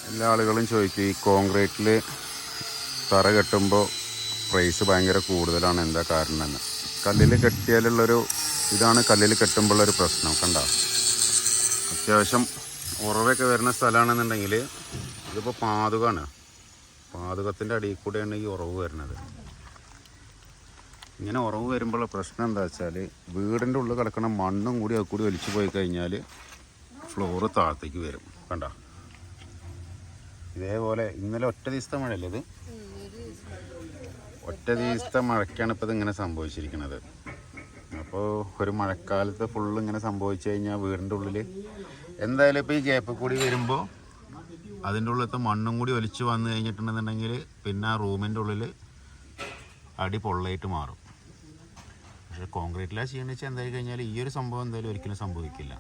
എല്ലാ ആളുകളും ചോദിക്കും ഈ കോൺക്രീറ്റിൽ തറ കെട്ടുമ്പോൾ പ്രൈസ് ഭയങ്കര കൂടുതലാണ്, എന്താ കാരണം എന്ന്. കല്ലിൽ കെട്ടിയാലുള്ളൊരു ഇതാണ് കല്ലിൽ കെട്ടുമ്പോഴുള്ളൊരു പ്രശ്നം. കണ്ട, അത്യാവശ്യം ഉറവൊക്കെ വരുന്ന സ്ഥലമാണെന്നുണ്ടെങ്കിൽ ഇതിപ്പോൾ പാതുകമാണ്, പാതുകത്തിൻ്റെ അടിയിൽ കൂടെയാണ് ഈ ഉറവ് വരുന്നത്. ഇങ്ങനെ ഉറവ് വരുമ്പോഴുള്ള പ്രശ്നം എന്താ വെച്ചാൽ വീടിൻ്റെ ഉള്ളിൽ കിടക്കുന്ന മണ്ണും കൂടി അത് കൂടി ഒലിച്ചു പോയി കഴിഞ്ഞാൽ ഫ്ലോറ് താഴത്തേക്ക് വരും. കണ്ട, ഇതേപോലെ ഇന്നലെ ഒറ്റ ദിവസത്തെ മഴയല്ലേ ഇത്, ഒറ്റ ദിവസത്തെ മഴയ്ക്കാണ് ഇപ്പോൾ ഇതിങ്ങനെ സംഭവിച്ചിരിക്കുന്നത്. അപ്പോൾ ഒരു മഴക്കാലത്ത് ഫുള്ള് ഇങ്ങനെ സംഭവിച്ചു കഴിഞ്ഞാൽ വീടിൻ്റെ ഉള്ളിൽ എന്തായാലും ഇപ്പോൾ ഈ ഗ്യാപ്പ് കൂടി വരുമ്പോൾ അതിൻ്റെ ഉള്ളിലത്തെ മണ്ണും കൂടി ഒലിച്ച് വന്നു കഴിഞ്ഞിട്ടുണ്ടെന്നുണ്ടെങ്കിൽ പിന്നെ ആ റൂമിൻ്റെ ഉള്ളിൽ അടി പൊള്ളയിട്ട് മാറും. പക്ഷേ കോൺക്രീറ്റിലാണ് ചെയ്യണമെന്ന് വെച്ചാൽ എന്തായി കഴിഞ്ഞാൽ ഈ ഒരു സംഭവം എന്തായാലും ഒരിക്കലും സംഭവിക്കില്ല.